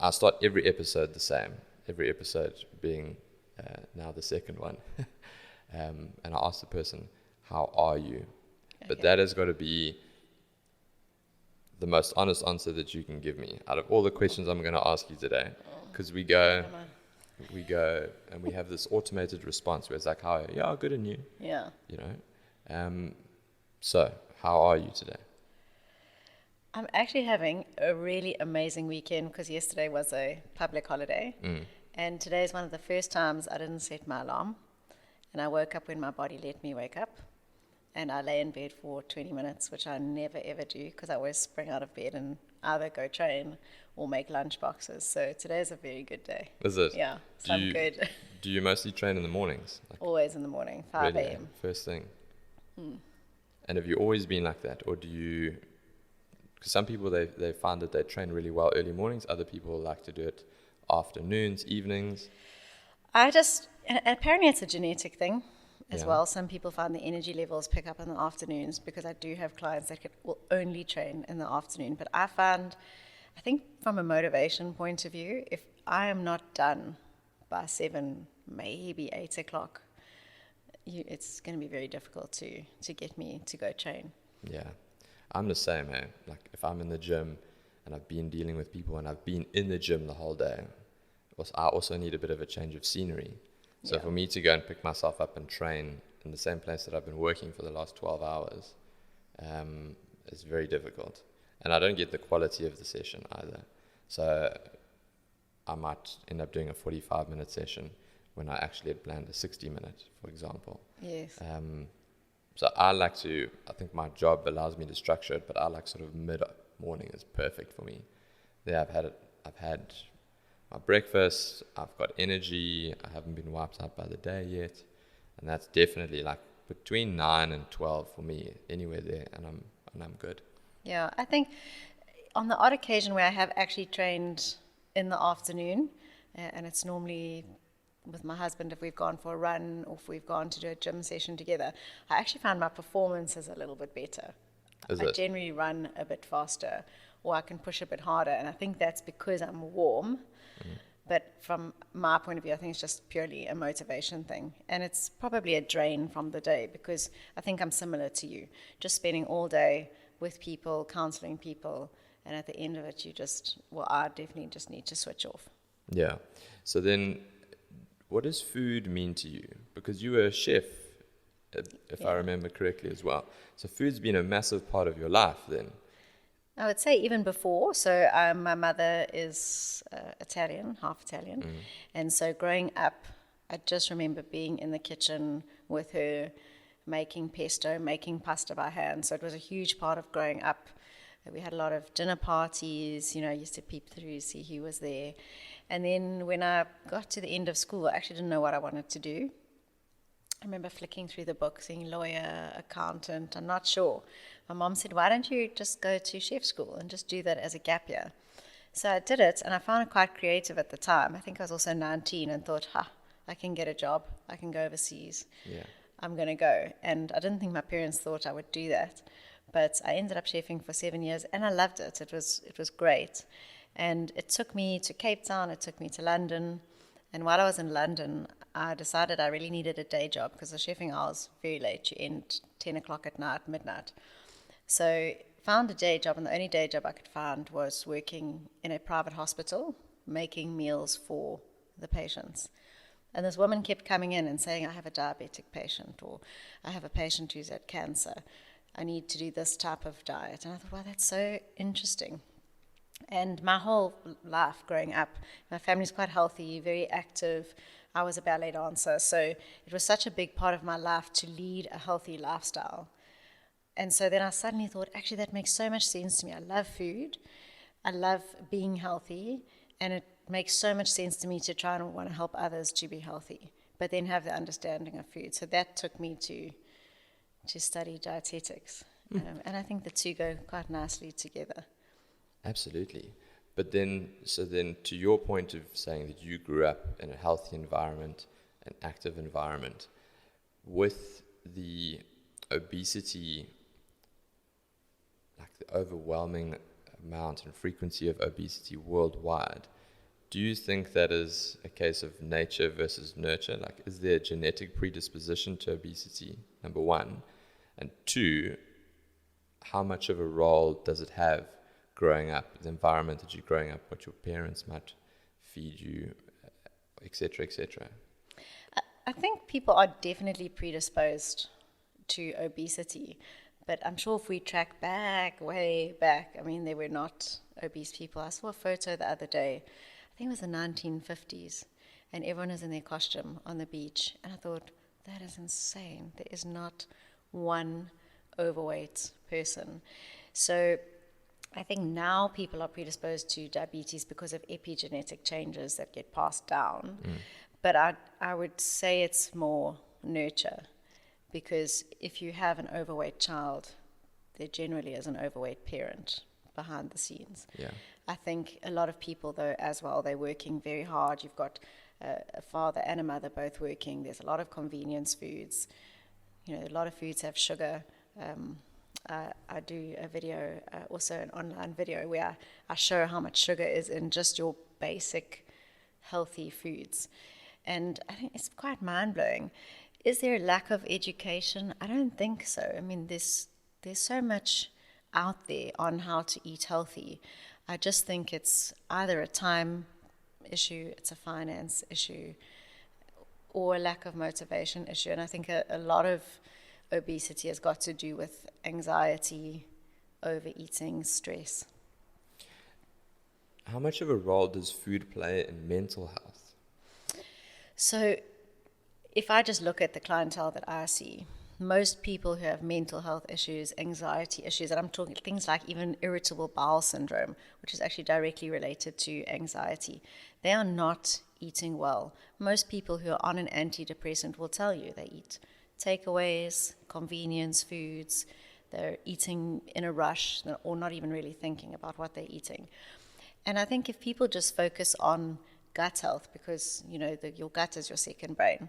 I start every episode the same. Every episode being now the second one. And I ask the person, how are you? Okay. But that has got to be the most honest answer that you can give me out of all the questions I'm going to ask you today. Because we go and we have this automated response where it's like, how are you? Yeah, good, and you? Yeah. You know? So, how are you today? I'm actually having a really amazing weekend because yesterday was a public holiday. And today is one of the first times I didn't set my alarm. And I woke up when my body let me wake up. And I lay in bed for 20 minutes, which I never ever do because I always spring out of bed and either go train or make lunch boxes. So today is a very good day. Is it? Yeah, so I'm good. Do you mostly train in the mornings? Like, always in the morning, 5 really, a.m. First thing. And have you always been like that? Or do you... Because some people, they find that they train really well early mornings. Other people like to do it afternoons, evenings. Apparently it's a genetic thing as Yeah. well. Some people find the energy levels pick up in the afternoons because I do have clients that will only train in the afternoon. But I think from a motivation point of view, if I am not done by 7, maybe 8 o'clock, it's going to be very difficult to get me to go train. Yeah. I'm the same, eh? Like, if I'm in the gym and I've been dealing with people and I've been in the gym the whole day, I also need a bit of a change of scenery. So for me to go and pick myself up and train in the same place that I've been working for the last 12 hours is very difficult. And I don't get the quality of the session either. So I might end up doing a 45-minute session when I actually had planned a 60-minute, for example. Yes. So I think my job allows me to structure it, but I like sort of mid-morning is perfect for me. There I've had my breakfast, I've got energy, I haven't been wiped out by the day yet. And that's definitely like between 9 and 12 for me, anywhere there, and I'm good. Yeah, I think on the odd occasion where I have actually trained in the afternoon, and it's normally with my husband if we've gone for a run or if we've gone to do a gym session together, I actually find my performance is a little bit better. I generally run a bit faster or I can push a bit harder, and I think that's because I'm warm. But from my point of view, I think it's just purely a motivation thing. And it's probably a drain from the day because I think I'm similar to you. Just spending all day with people, counseling people, and at the end of it, I definitely just need to switch off. Yeah. So then, what does food mean to you? Because you were a chef, if I remember correctly as well. So food's been a massive part of your life then. I would say even before. So my mother is Italian, half Italian. And so growing up, I just remember being in the kitchen with her, making pesto, making pasta by hand. So it was a huge part of growing up. We had a lot of dinner parties, I used to peep through, see who was there. And then when I got to the end of school, I actually didn't know what I wanted to do. I remember flicking through the book, seeing lawyer, accountant, I'm not sure. My mom said, why don't you just go to chef school and just do that as a gap year? So I did it, and I found it quite creative at the time. I think I was also 19 and thought, I can get a job. I can go overseas. Yeah. I'm going to go. And I didn't think my parents thought I would do that. But I ended up chefing for 7 years, and I loved it. It was great. And it took me to Cape Town. It took me to London. And while I was in London, I decided I really needed a day job because the chefing hours very late. You end 10 o'clock at night, midnight. So found a day job, and the only day job I could find was working in a private hospital, making meals for the patients. And this woman kept coming in and saying, I have a diabetic patient, or I have a patient who's had cancer. I need to do this type of diet. And I thought, wow, that's so interesting. And my whole life growing up, my family's quite healthy, very active. I was a ballet dancer, so it was such a big part of my life to lead a healthy lifestyle. And so then I suddenly thought, actually, that makes so much sense to me. I love food. I love being healthy. And it makes so much sense to me to try and want to help others to be healthy, but then have the understanding of food. So that took me to study dietetics. And I think the two go quite nicely together. Absolutely. But then to your point of saying that you grew up in a healthy environment, an active environment, with the obesity, like the overwhelming amount and frequency of obesity worldwide, Do you think that is a case of nature versus nurture? Like, is there a genetic predisposition to obesity, number one? And two, how much of a role does it have growing up, the environment that you're growing up, what your parents might feed you, etc., etc.? I think people are definitely predisposed to obesity, but I'm sure if we track back, way back, I mean, they were not obese people. I saw a photo the other day, I think it was the 1950s, and everyone is in their costume on the beach, and I thought, that is insane. There is not one overweight person. So I think now people are predisposed to diabetes because of epigenetic changes that get passed down. But I would say it's more nurture, because if you have an overweight child, there generally is an overweight parent behind the scenes. Yeah. I think a lot of people, though, as well, they're working very hard. You've got a father and a mother both working. There's a lot of convenience foods. You know, a lot of foods have sugar. I do a video, also an online video, where I show how much sugar is in just your basic healthy foods. And I think it's quite mind-blowing. Is there a lack of education? I don't think so. I mean, there's so much out there on how to eat healthy. I just think it's either a time issue, it's a finance issue, or a lack of motivation issue. And I think a lot of obesity has got to do with anxiety, overeating, stress. How much of a role does food play in mental health? So if I just look at the clientele that I see, most people who have mental health issues, anxiety issues, and I'm talking things like even irritable bowel syndrome, which is actually directly related to anxiety, they are not eating well. Most people who are on an antidepressant will tell you they eat takeaways, convenience foods, they're eating in a rush or not even really thinking about what they're eating. And I think if people just focus on gut health, because you know your gut is your second brain,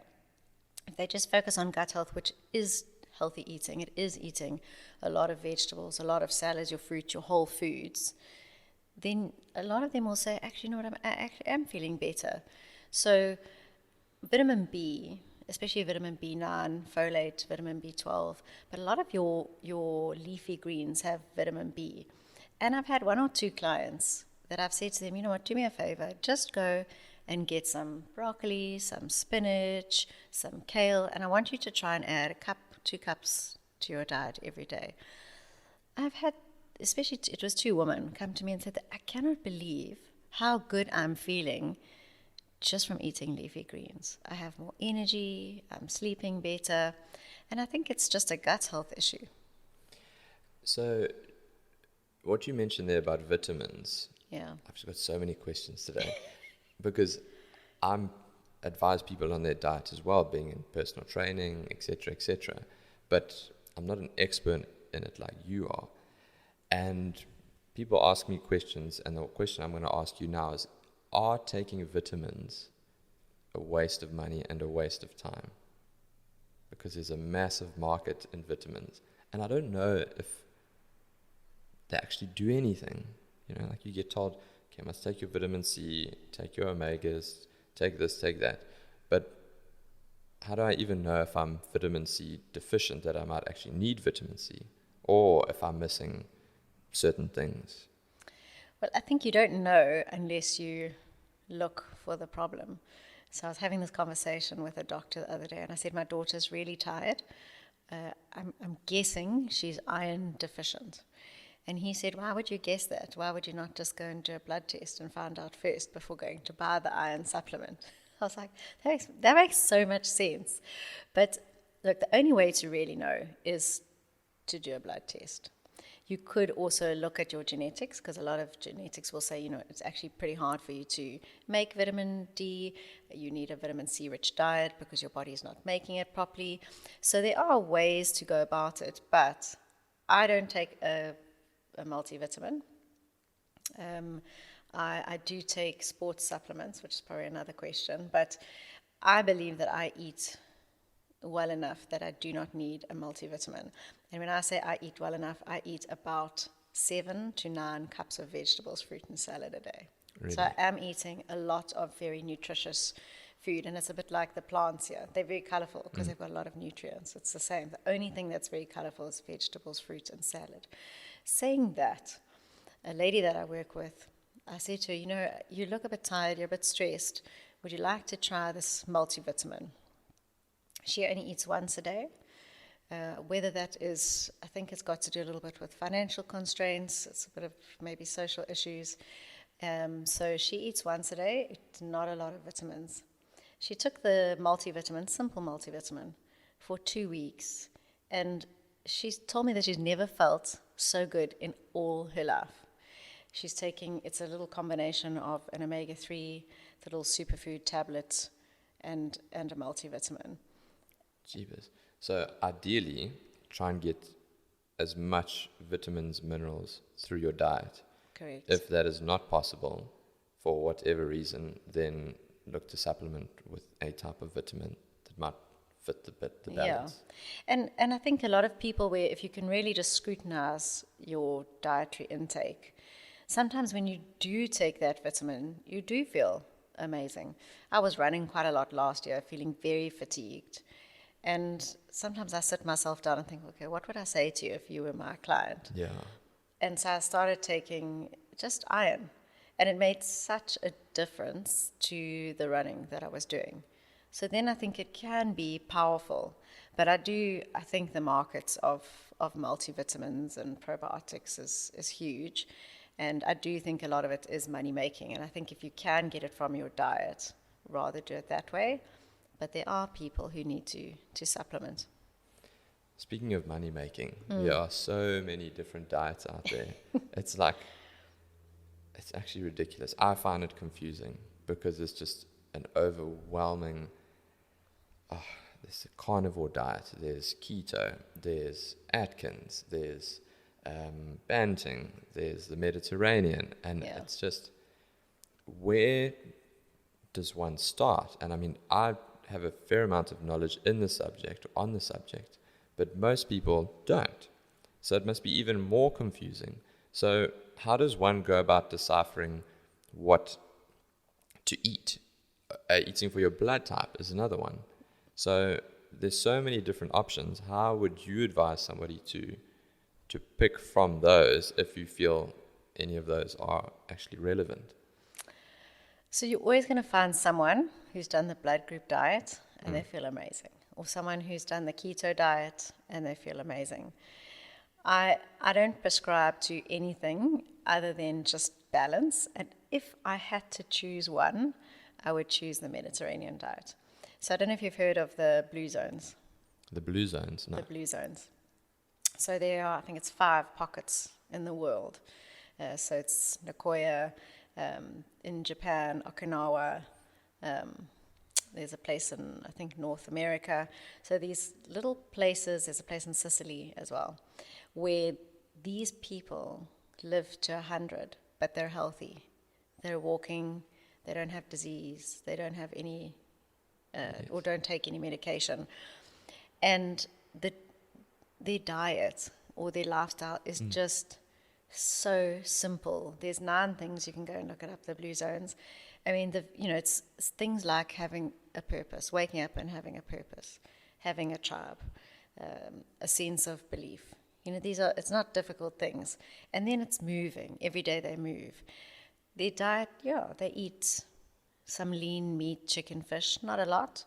if they just focus on gut health, which is healthy eating, it is eating a lot of vegetables, a lot of salads, your fruit, your whole foods, then a lot of them will say, actually, you know what, I actually am feeling better. So vitamin B, especially vitamin B9, folate, vitamin B12, but a lot of your leafy greens have vitamin B. And I've had one or two clients that I've said to them, you know what, do me a favor, just go and get some broccoli, some spinach, some kale, and I want you to try and add 2 cups to your diet every day. I've had, especially it was 2 women, come to me and said that I cannot believe how good I'm feeling just from eating leafy greens. I have more energy, I'm sleeping better, and I think it's just a gut health issue. So what you mentioned there about vitamins, yeah, I've just got so many questions today because I'm advise people on their diet as well, being in personal training, etc., etc. But I'm not an expert in it like you are. And people ask me questions, and the question I'm going to ask you now is, are taking vitamins a waste of money and a waste of time? Because there's a massive market in vitamins, and I don't know if they actually do anything. You know, like you get told, okay, must take your vitamin C, take your omegas, take this, take that. But how do I even know if I'm vitamin C deficient, that I might actually need vitamin C, or if I'm missing certain things? Well, I think you don't know unless you look for the problem. So I was having this conversation with a doctor the other day, and I said, my daughter's really tired. I'm guessing she's iron deficient. And he said, why would you guess that? Why would you not just go and do a blood test and find out first before going to buy the iron supplement? I was like, that makes so much sense. But look, the only way to really know is to do a blood test. You could also look at your genetics, because a lot of genetics will say, you know, it's actually pretty hard for you to make vitamin D. You need a vitamin C rich diet because your body is not making it properly. So there are ways to go about it, but I don't take a multivitamin. I do take sports supplements, which is probably another question, but I believe that I eat well enough that I do not need a multivitamin. And when I say I eat well enough, I eat about 7 to 9 cups of vegetables, fruit, and salad a day. Really? So I am eating a lot of very nutritious food, and it's a bit like the plants here. They're very colorful because they've got a lot of nutrients. It's the same. The only thing that's very colorful is vegetables, fruit, and salad. Saying that, a lady that I work with, I said to her, you know, you look a bit tired, you're a bit stressed. Would you like to try this multivitamin? She only eats once a day. Whether that is, I think it's got to do a little bit with financial constraints. It's a bit of maybe social issues. So she eats once a day. It's not a lot of vitamins. She took the multivitamin, simple multivitamin, for 2 weeks. And she's told me that she's never felt so good in all her life. She's taking, it's a little combination of an omega-3, the little superfood tablet, and a multivitamin. Jeebus. So ideally, try and get as much vitamins, minerals through your diet. Correct. If that is not possible, for whatever reason, then look to supplement with a type of vitamin that might fit the balance. Yeah. And I think a lot of people, where if you can really just scrutinize your dietary intake, sometimes when you do take that vitamin, you do feel amazing. I was running quite a lot last year, feeling very fatigued. And sometimes I sit myself down and think, okay, what would I say to you if you were my client? Yeah. And so I started taking just iron. And it made such a difference to the running that I was doing. So then I think it can be powerful. But I think the markets of multivitamins and probiotics is huge. And I do think a lot of it is money making. And I think if you can get it from your diet, rather do it that way. But there are people who need to supplement. Speaking of money making, there are so many different diets out there. It's actually ridiculous. I find it confusing because it's just an overwhelming. There's a carnivore diet. There's keto. There's Atkins. There's Banting. There's the Mediterranean, and it's just, where does one start? And I mean, I have a fair amount of knowledge in the subject, on the subject, but most people don't. So it must be even more confusing. So how does one go about deciphering what to eat? Eating for your blood type is another one. So there's so many different options. How would you advise somebody to pick from those if you feel any of those are actually relevant? So you're always going to find someone who's done the blood group diet and they feel amazing, or someone who's done the keto diet and they feel amazing. I don't prescribe to anything other than just balance. And if I had to choose one, I would choose the Mediterranean diet. So I don't know if you've heard of the blue zones. The blue zones? No. The blue zones. So there are, I think it's 5 pockets in the world. So it's Nagoya, in Japan, Okinawa, there's a place in, I think, North America. So these little places, there's a place in Sicily as well, where these people live to 100, but they're healthy. They're walking, they don't have disease, they don't have any, or don't take any medication. And their diet or their lifestyle is just so simple. There's 9 things, you can go and look it up, the blue zones. I mean, it's things like having a purpose, waking up and having a purpose, having a tribe, a sense of belief. It's not difficult things. And then it's moving. Every day they move. Their diet, they eat some lean meat, chicken, fish, not a lot.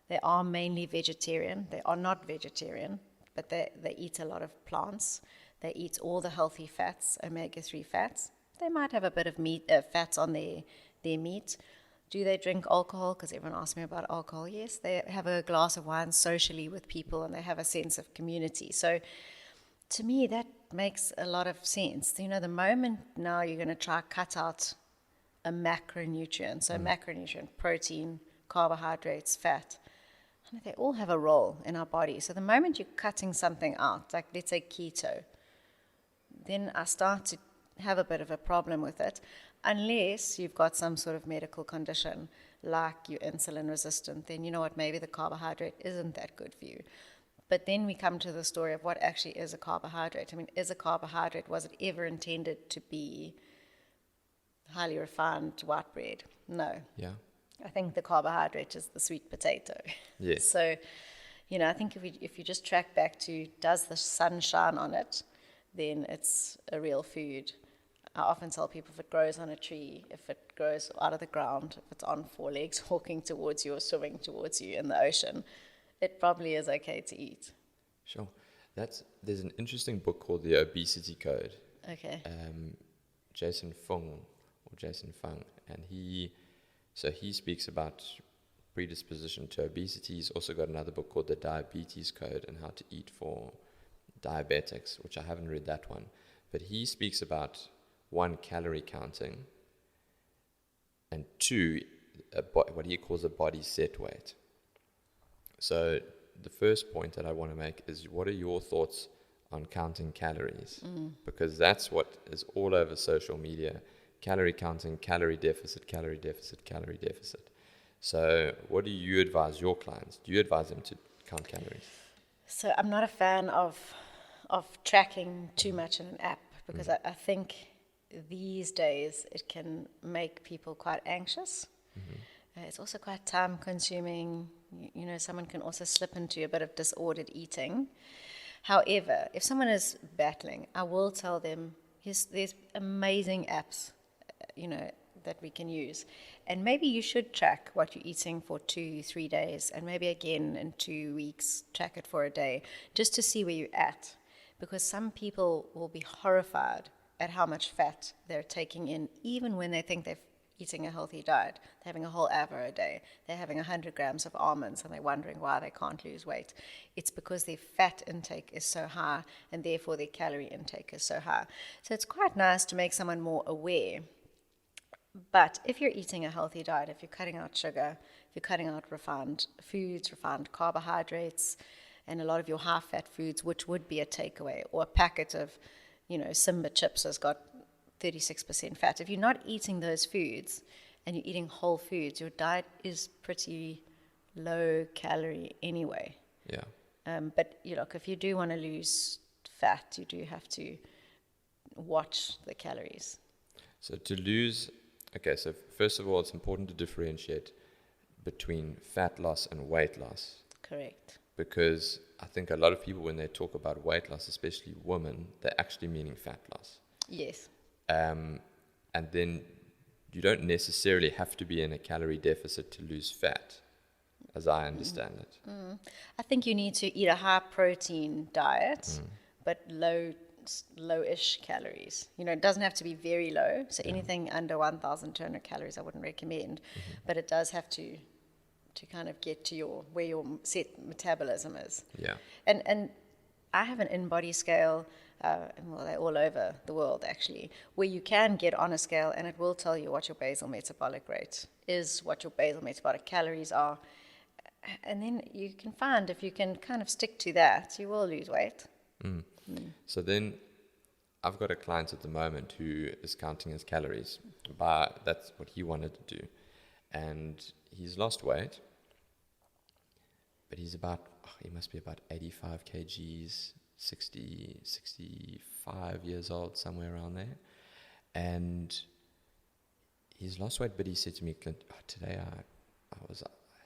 They are mainly vegetarian. They are not vegetarian, but they eat a lot of plants. They eat all the healthy fats, omega-3 fats. They might have a bit of fats on their meat. Do they drink alcohol? Because everyone asks me about alcohol. Yes, they have a glass of wine socially with people, and they have a sense of community. So to me, that makes a lot of sense. The moment now you're going to try cut out a macronutrient. So macronutrient, protein, carbohydrates, fat. They all have a role in our body. So the moment you're cutting something out, like let's say keto, then I start to have a bit of a problem with it, unless you've got some sort of medical condition like you're insulin resistant. Then you know what, maybe the carbohydrate isn't that good for you. But then we come to the story of what actually is a carbohydrate. I mean, was it ever intended to be highly refined white bread. No. Yeah. I think the carbohydrate is the sweet potato. Yes. So, I think if you just track back to, does the sun shine on it, then it's a real food. I often tell people, if it grows on a tree, if it grows out of the ground, if it's on four legs walking towards you or swimming towards you in the ocean, it probably is okay to eat. Sure. There's an interesting book called The Obesity Code. Okay. Jason Fung, and he speaks about predisposition to obesity. He's also got another book called The Diabetes Code and How to Eat for Diabetics, which I haven't read that one. But he speaks about, 1, calorie counting, and 2, what he calls a body set weight. So the first point that I want to make is, what are your thoughts on counting calories? Because that's what is all over social media. Calorie counting, calorie deficit, calorie deficit, calorie deficit. So what do you advise your clients? Do you advise them to count calories? So I'm not a fan of tracking too much in an app, because I think these days it can make people quite anxious. It's also quite time consuming. Someone can also slip into a bit of disordered eating. However, if someone is battling, I will tell them, there's amazing apps, that we can use. And maybe you should track what you're eating for 2-3 days, and maybe again in 2 weeks, track it for a day, just to see where you're at. Because some people will be horrified at how much fat they're taking in, even when they think they're eating a healthy diet. They're having a whole avo a day. They're having 100 grams of almonds, and they're wondering why they can't lose weight. It's because their fat intake is so high, and therefore their calorie intake is so high. So it's quite nice to make someone more aware. But if you're eating a healthy diet, if you're cutting out sugar, if you're cutting out refined foods, refined carbohydrates, and a lot of your high-fat foods, which would be a takeaway, or a packet of, Simba chips has got 36% fat. If you're not eating those foods and you're eating whole foods, your diet is pretty low calorie anyway. Yeah. But if you do want to lose fat, you do have to watch the calories. So so first of all, it's important to differentiate between fat loss and weight loss. Correct. Because I think a lot of people, when they talk about weight loss, especially women, they're actually meaning fat loss. Yes. And then you don't necessarily have to be in a calorie deficit to lose fat, as I understand it. I think you need to eat a high protein diet, but low-ish calories. It doesn't have to be very low. So anything under 1,200 calories I wouldn't recommend, but it does have to kind of get to where your set metabolism is. Yeah. And I have an in-body scale, they're all over the world actually, where you can get on a scale and it will tell you what your basal metabolic rate is, what your basal metabolic calories are. And then you can find, if you can kind of stick to that, you will lose weight. So then I've got a client at the moment who is counting his calories. That's what he wanted to do. And he's lost weight, but he must be about 85 kgs, 65 years old, somewhere around there. And he's lost weight, but he said to me, Clint, today I had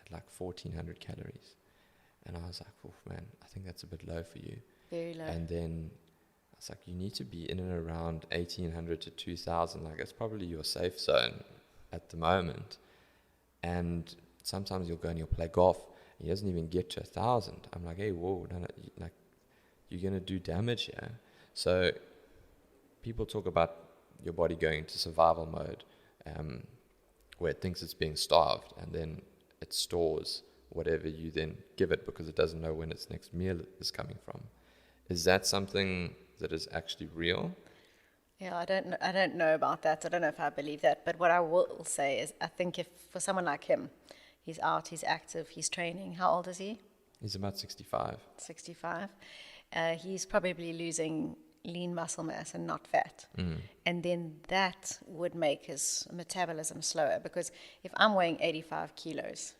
like 1,400 calories. And I was like, oh man, I think that's a bit low for you. Very low. And then I was like, you need to be in and around 1,800 to 2,000. Like, it's probably your safe zone at the moment. And sometimes you'll go and you'll play golf, and he doesn't even get to 1,000. I'm like, hey, whoa, no, like, you're going to do damage here. So people talk about your body going into survival mode, where it thinks it's being starved, and then it stores whatever you then give it because it doesn't know when its next meal is coming from. Is that something that is actually real? Yeah, I don't know about that. I don't know if I believe that. But what I will say is, I think if for someone like him, he's out, he's active, he's training. How old is he? He's about 65. 65. He's probably losing lean muscle mass and not fat. And then that would make his metabolism slower, because if I'm weighing 85 kilos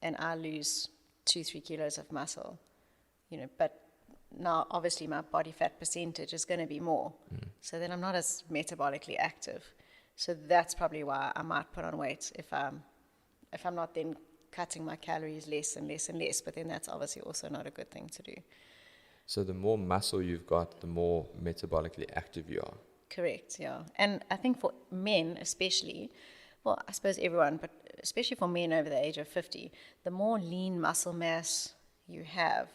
and I lose 2-3 kilos of muscle, but now obviously my body fat percentage is going to be more. So then I'm not as metabolically active. So that's probably why I might put on weight if I'm not then cutting my calories less and less and less. But then that's obviously also not a good thing to do. So the more muscle you've got, the more metabolically active you are. Correct, yeah. And I think for men especially, well, I suppose everyone, but especially for men over the age of 50, the more lean muscle mass you have,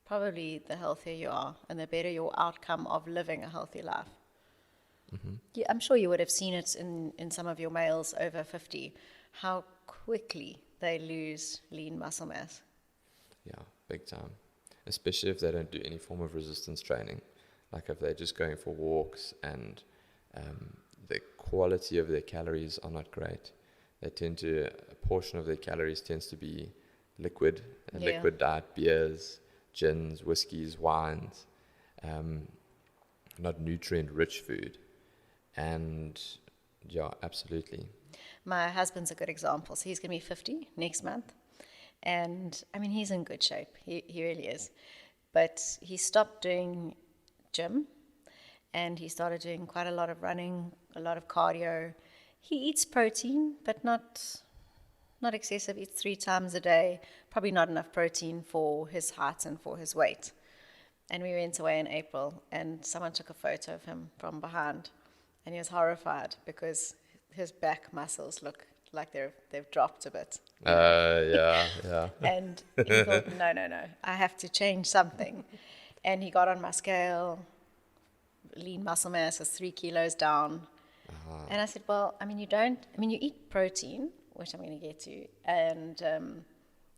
probably the healthier you are and the better your outcome of living a healthy life. Yeah, I'm sure you would have seen it in some of your males over 50, how quickly they lose lean muscle mass. Yeah, big time. Especially if they don't do any form of resistance training. Like if they're just going for walks and the quality of their calories are not great. A portion of their calories tends to be liquid, liquid diet, beers, gins, whiskies, wines, not nutrient-rich food. And yeah, absolutely. My husband's a good example. So he's going to be 50 next month. And I mean, he's in good shape. He really is. But he stopped doing gym and he started doing quite a lot of running, a lot of cardio. He eats protein, but not excessive. Eats 3 times a day. Probably not enough protein for his height and for his weight. And we went away in April and someone took a photo of him from behind. And he was horrified because his back muscles look like they've dropped a bit. Yeah. And he thought, no, I have to change something. And he got on my scale. Lean muscle mass is 3 kilos down. And I said, well, you eat protein, which I'm going to get to, and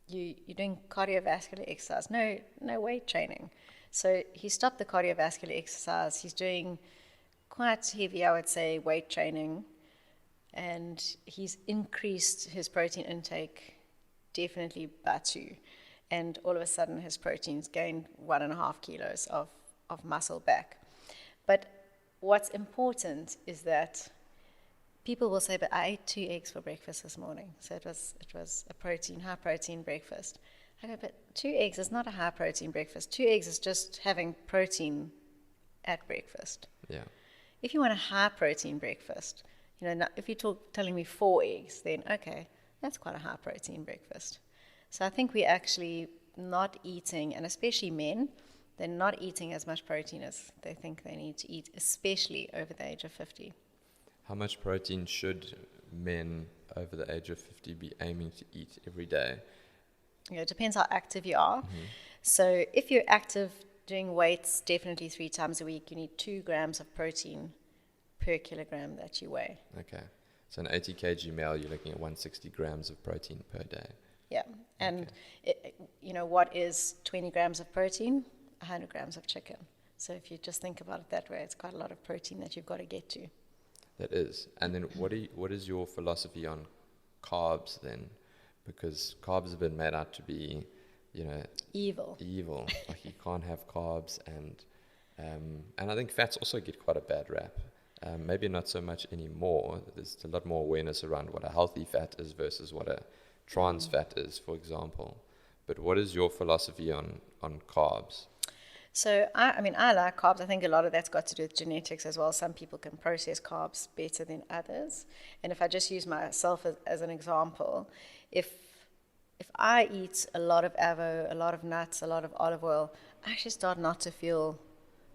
you're doing cardiovascular exercise, no weight training. So he stopped the cardiovascular exercise. He's doing quite heavy, I would say, weight training, and he's increased his protein intake definitely by 2, and all of a sudden his protein's gained 1.5 kilos of muscle back. But what's important is that people will say, but I ate 2 eggs for breakfast this morning, so it was a high protein breakfast. I go, but 2 eggs is not a high protein breakfast. 2 eggs is just having protein at breakfast. Yeah. If you want a high protein breakfast, if you're telling me 4 eggs, then okay, that's quite a high protein breakfast. So I think we're actually not eating, and especially men, they're not eating as much protein as they think they need to eat, especially over the age of 50. How much protein should men over the age of 50 be aiming to eat every day? It depends how active you are. So if you're active doing weights, definitely 3 times a week, you need 2 grams of protein per kilogram that you weigh. Okay. So an 80 kg male, you're looking at 160 grams of protein per day. Yeah. And, what is 20 grams of protein? 100 grams of chicken. So if you just think about it that way, it's quite a lot of protein that you've got to get to. That is. And then what is your philosophy on carbs then? Because carbs have been made out to be, evil. Like you can't have carbs, and I think fats also get quite a bad rap. Maybe not so much anymore. There's a lot more awareness around what a healthy fat is versus what a trans fat is, for example. But what is your philosophy on carbs? So, I like carbs. I think a lot of that's got to do with genetics as well. Some people can process carbs better than others. And if I just use myself as an example, if I eat a lot of avo, a lot of nuts, a lot of olive oil, I actually start not to feel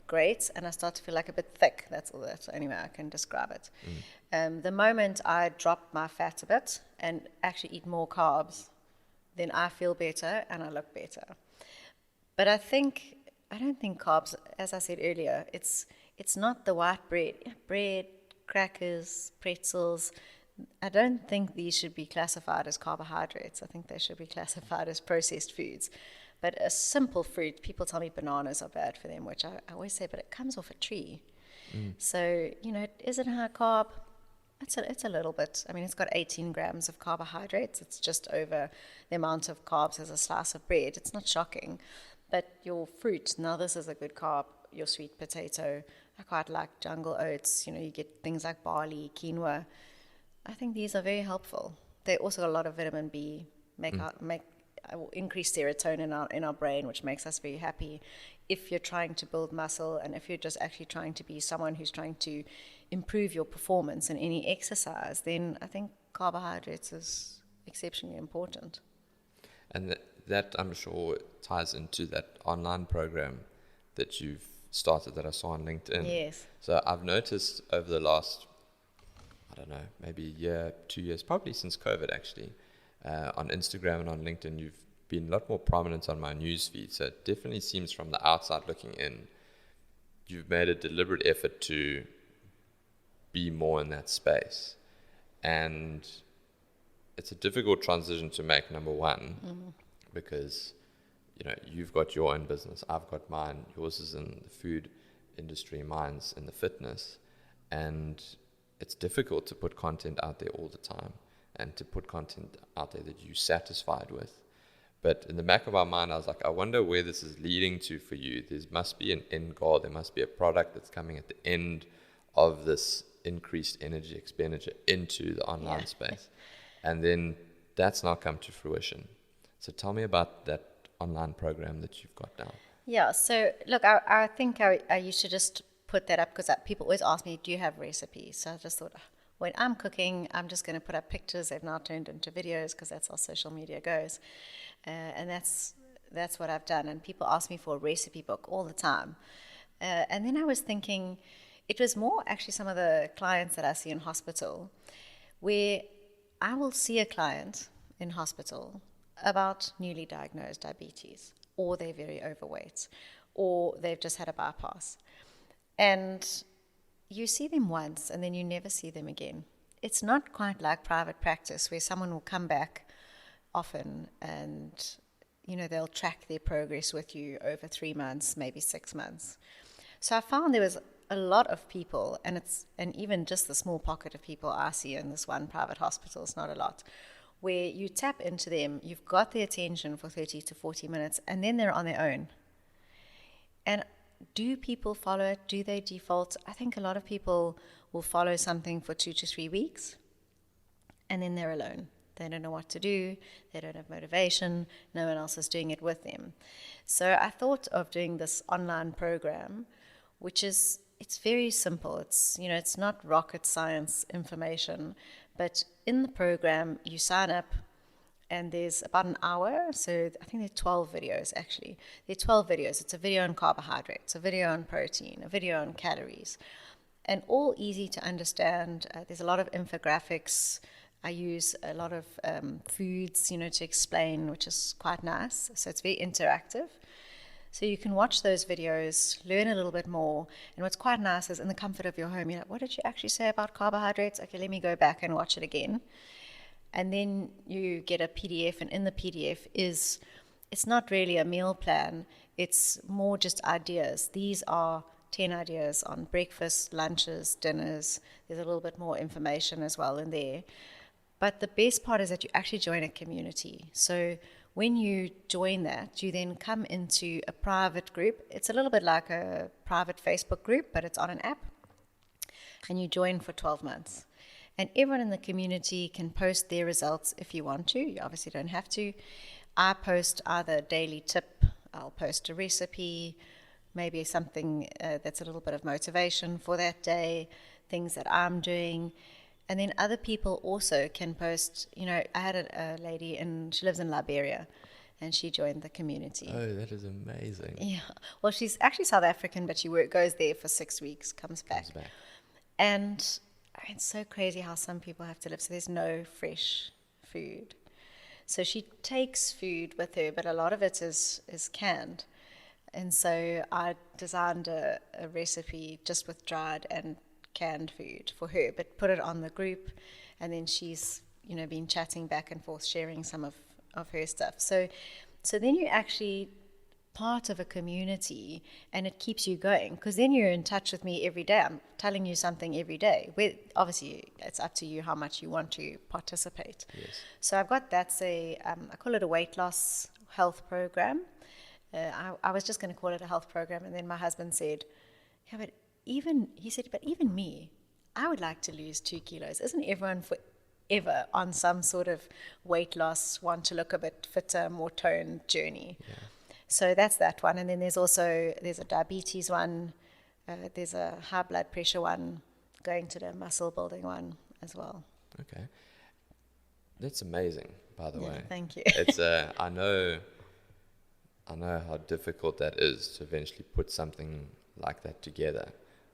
great, and I start to feel like a bit thick. That's the only way I can describe it. The moment I drop my fat a bit and actually eat more carbs, then I feel better and I look better. But I don't think carbs, as I said earlier, it's not the white bread, crackers, pretzels. I don't think these should be classified as carbohydrates. I think they should be classified as processed foods. But a simple fruit, people tell me bananas are bad for them, which I always say, but it comes off a tree. So, is it high carb? It's a little bit. It's got 18 grams of carbohydrates. It's just over the amount of carbs as a slice of bread. It's not shocking. But your fruit, now this is a good carb, your sweet potato. I quite like jungle oats. You get things like barley, quinoa. I think these are very helpful. They also got a lot of vitamin B, increase serotonin in our brain, which makes us very happy. if you're trying to build muscle and if you're just actually trying to be someone who's trying to improve your performance in any exercise, then I think carbohydrates is exceptionally important. And that I'm sure ties into that online program that you've started that I saw on LinkedIn. Yes. So I've noticed over the last, I don't know, maybe a year, 2 years, probably since COVID actually, on Instagram and on LinkedIn, you've been a lot more prominent on my news feed. So it definitely seems from the outside looking in, you've made a deliberate effort to be more in that space. And it's a difficult transition to make, number one, because you've got your own business, I've got mine, yours is in the food industry, mine's in the fitness, and it's difficult to put content out there all the time and to put content out there that you're satisfied with. But in the back of our mind, I was like, I wonder where this is leading to for you. There must be an end goal. There must be a product that's coming at the end of this increased energy expenditure into the online space. And then that's now come to fruition. So tell me about that online program that you've got now. Yeah, so look, I think I used to just put that up because people always ask me, do you have recipes? So I just thought, when I'm cooking, I'm just going to put up pictures. They've now turned into videos because that's how social media goes. And that's what I've done. And people ask me for a recipe book all the time. And then I was thinking, it was more actually some of the clients that I see in hospital, where I will see a client in hospital about newly diagnosed diabetes, or they're very overweight, or they've just had a bypass. And you see them once and then you never see them again. It's not quite like private practice where someone will come back often and they'll track their progress with you over 3 months, maybe 6 months. So I found there was a lot of people, and even just the small pocket of people I see in this one private hospital, it's not a lot, where you tap into them, you've got their attention for 30 to 40 minutes, and then they're on their own. And do people follow it? Do they default? I think a lot of people will follow something for 2 to 3 weeks, and then they're alone. They don't know what to do. They don't have motivation. No one else is doing it with them. So I thought of doing this online program, which is, it's very simple. It's, it's not rocket science information, but in the program you sign up and there's about an hour. So I think there are 12 videos actually. There are 12 videos. It's a video on carbohydrates, a video on protein, a video on calories, and all easy to understand. There's a lot of infographics. I use a lot of foods, to explain, which is quite nice. So it's very interactive. So you can watch those videos, learn a little bit more. And what's quite nice is in the comfort of your home, you're like, what did you actually say about carbohydrates? Okay, let me go back and watch it again. And then you get a PDF, and in the PDF it's not really a meal plan. It's more just ideas. These are 10 ideas on breakfast, lunches, dinners. There's a little bit more information as well in there. But the best part is that you actually join a community. So when you join that, you then come into a private group. It's a little bit like a private Facebook group, but it's on an app. And you join for 12 months. And everyone in the community can post their results if you want to. You obviously don't have to. I post either a daily tip, I'll post a recipe, maybe something that's a little bit of motivation for that day, things that I'm doing. And then other people also can post, I had a lady, and she lives in Liberia, and she joined the community. Oh, that is amazing. Yeah. Well, she's actually South African, but she goes there for 6 weeks, comes back. And it's so crazy how some people have to live. So there's no fresh food. So she takes food with her, but a lot of it is canned. And so I designed a recipe just with dried and canned food for her, but put it on the group, and then she's been chatting back and forth, sharing some of her stuff. So then you're actually part of a community, and it keeps you going, because then you're in touch with me every day. I'm telling you something every day. Obviously it's up to you how much you want to participate. Yes. So I've got I call it a weight loss health program. I was just going to call it a health program, and then my husband said, yeah, but even me, I would like to lose 2 kilos. Isn't everyone forever on some sort of weight loss, want to look a bit fitter, more toned journey? Yeah. So that's that one. And then there's a diabetes one, there's a high blood pressure one, going to the muscle building one as well. Okay. That's amazing, by the way. Thank you. It's I know how difficult that is to eventually put something like that together.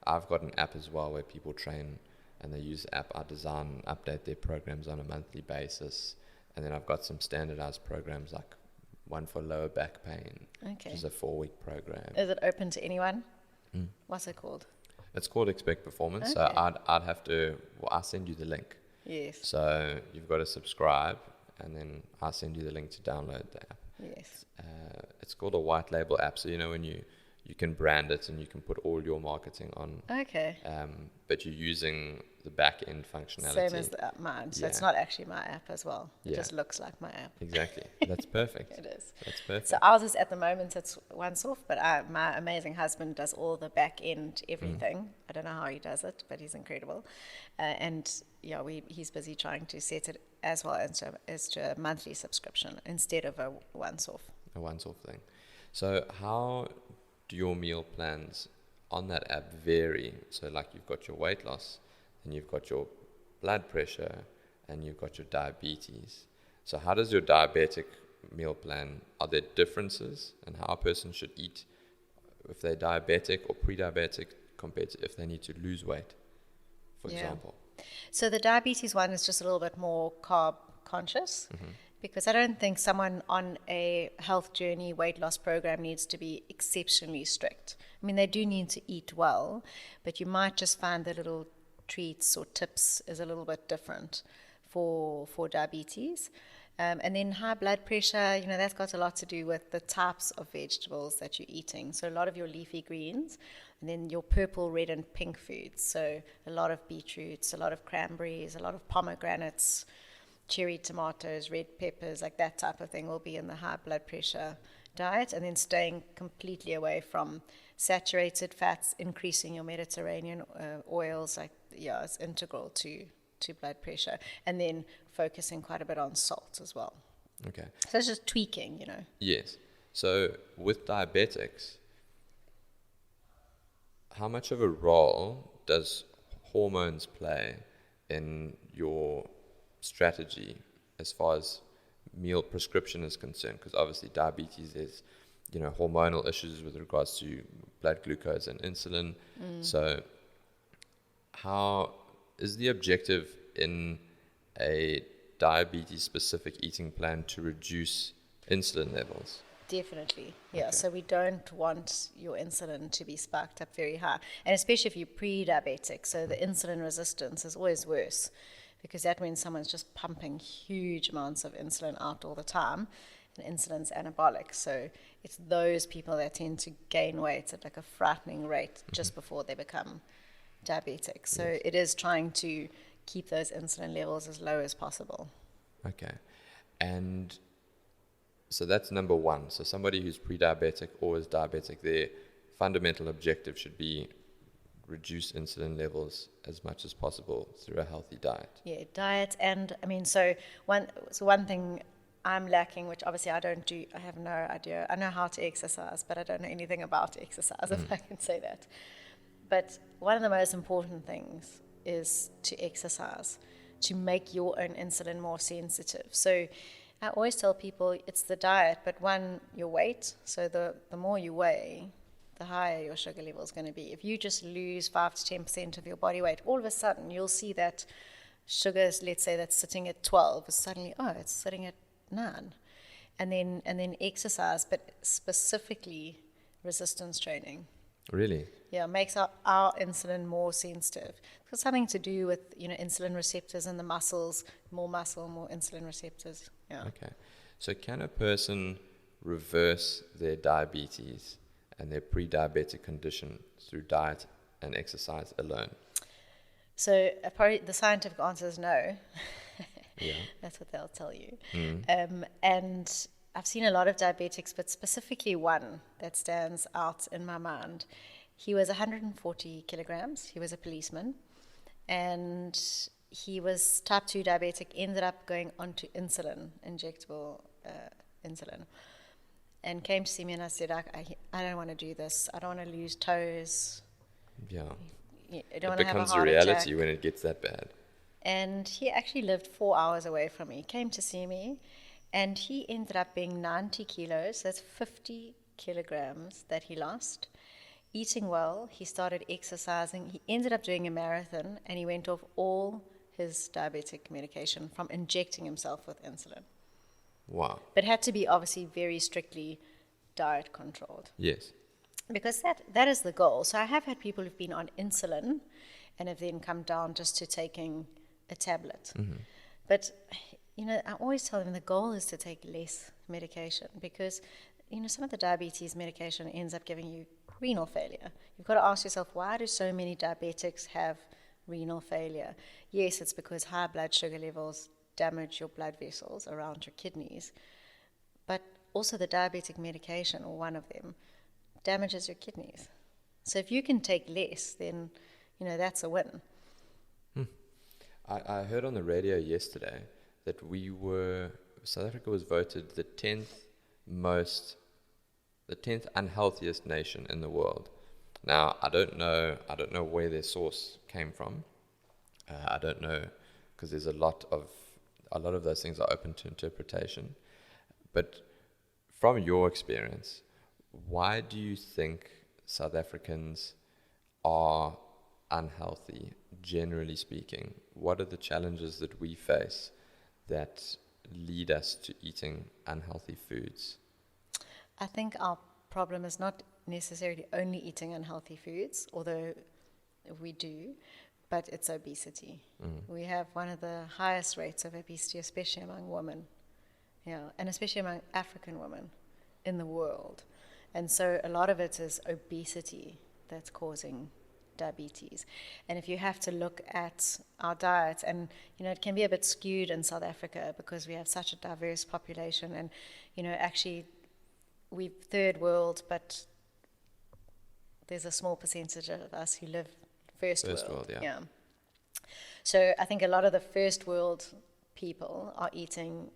I've got an app as well where people train and they use the app. I design and update their programs on a monthly basis. And then I've got some standardized programs, like one for lower back pain, which is a 4-week program. Is it open to anyone? What's it called? It's called Expect Performance. Okay. So I'd have to, I'll send you the link. Yes. So you've got to subscribe, and then I'll send you the link to download the app. Yes. It's called a white label app. So, when you can brand it and you can put all your marketing on. Okay. But you're using the back end functionality. Same as the app, mine. So it's not actually my app as well. It just looks like my app. Exactly. That's perfect. It is. That's perfect. So ours is at the moment, it's once off, but my amazing husband does all the back end, everything. I don't know how he does it, but he's incredible. He's busy trying to set it as well as to a monthly subscription instead of a once-off. A once-off thing. So how do your meal plans on that app vary? So like you've got your weight loss, then you've got your blood pressure, and you've got your diabetes. So how does your diabetic meal plan, are there differences in how a person should eat if they're diabetic or pre-diabetic compared to if they need to lose weight, for example? So the diabetes one is just a little bit more carb conscious. Because I don't think someone on a health journey, weight loss program needs to be exceptionally strict. I mean, they do need to eat well, but you might just find the little treats or tips is a little bit different for diabetes. And then high blood pressure, that's got a lot to do with the types of vegetables that you're eating. So a lot of your leafy greens, and then your purple, red, and pink foods. So a lot of beetroots, a lot of cranberries, a lot of pomegranates, cherry tomatoes, red peppers, like that type of thing will be in the high blood pressure diet. And then staying completely away from saturated fats, increasing your Mediterranean oils, it's integral to blood pressure. And then focusing quite a bit on salt as well. Okay. So it's just tweaking, Yes. So with diabetics, how much of a role does hormones play in your strategy as far as meal prescription is concerned? Because obviously diabetes is hormonal issues with regards to blood glucose and insulin. So how is the objective in a diabetes specific eating plan to reduce insulin levels? Definitely, yeah. Okay. So we don't want your insulin to be spiked up very high, and especially if you're pre-diabetic, so the insulin resistance is always worse, because that means someone's just pumping huge amounts of insulin out all the time, and insulin's anabolic. So it's those people that tend to gain weight at like a frightening rate just before they become diabetic. So it is trying to keep those insulin levels as low as possible. Okay. And so that's number one. So somebody who's pre-diabetic or is diabetic, their fundamental objective should be reduce insulin levels as much as possible through a healthy diet. Yeah, diet. And I mean, so one thing I'm lacking, which obviously I don't do, I have no idea. I know how to exercise, but I don't know anything about exercise, if I can say that. But one of the most important things is to exercise, to make your own insulin more sensitive. So I always tell people it's the diet, but one, your weight. So the more you weigh, the higher your sugar level is going to be. If you just lose 5 to 10% of your body weight, all of a sudden you'll see that sugars, let's say that's sitting at 12, is suddenly, it's sitting at 9. And then exercise, but specifically resistance training. Really? Yeah, makes our insulin more sensitive. It's got something to do with, insulin receptors in the muscles, more muscle, more insulin receptors. Yeah. Okay. So can a person reverse their diabetes and their pre-diabetic condition through diet and exercise alone? So probably the scientific answer is no. Yeah. That's what they'll tell you. And I've seen a lot of diabetics, but specifically one that stands out in my mind. He was 140 kilograms. He was a policeman. And he was type 2 diabetic, ended up going onto insulin, injectable insulin. and came to see me, and I said, I don't want to do this. I don't want to lose toes. Yeah. I don't It want to have a becomes a heart reality attack. when it gets that bad. And he actually lived 4 hours away from me, came to see me, and he ended up being 90 kilos. That's 50 kilograms that he lost. Eating well, he started exercising. He ended up doing a marathon, and he went off all his diabetic medication from injecting himself with insulin. Wow. But had to be obviously very strictly diet controlled. Yes. Because that is the goal. So I have had people who've been on insulin and have then come down just to taking a tablet. Mm-hmm. But, I always tell them the goal is to take less medication because, some of the diabetes medication ends up giving you renal failure. You've got to ask yourself, why do so many diabetics have renal failure? Yes, it's because high blood sugar levels damage your blood vessels around your kidneys. But also the diabetic medication, or one of them, damages your kidneys. So if you can take less, then, that's a win. I heard on the radio yesterday that South Africa was voted the 10th unhealthiest nation in the world. Now, I don't know where their source came from. I don't know, because there's a lot of those things are open to interpretation. But from your experience, why do you think South Africans are unhealthy, generally speaking? What are the challenges that we face that lead us to eating unhealthy foods? I think our problem is not necessarily only eating unhealthy foods, although we do, but it's obesity. We have one of the highest rates of obesity, especially among women, and especially among African women in the world. And so a lot of it is obesity that's causing diabetes. And if you have to look at our diet, and it can be a bit skewed in South Africa because we have such a diverse population, and actually we're third world, but there's a small percentage of us who live first world. Yeah. So I think a lot of the first world people are eating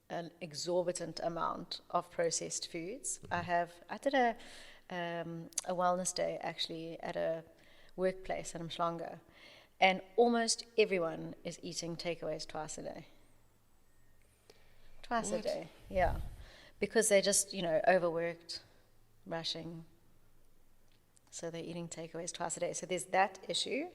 an exorbitant amount of processed foods. I did a wellness day actually at a workplace in Mhlanga, and almost everyone is eating takeaways twice a day. Twice a day, yeah, because they're just overworked, rushing, so they're eating takeaways twice a day. So there's that issue.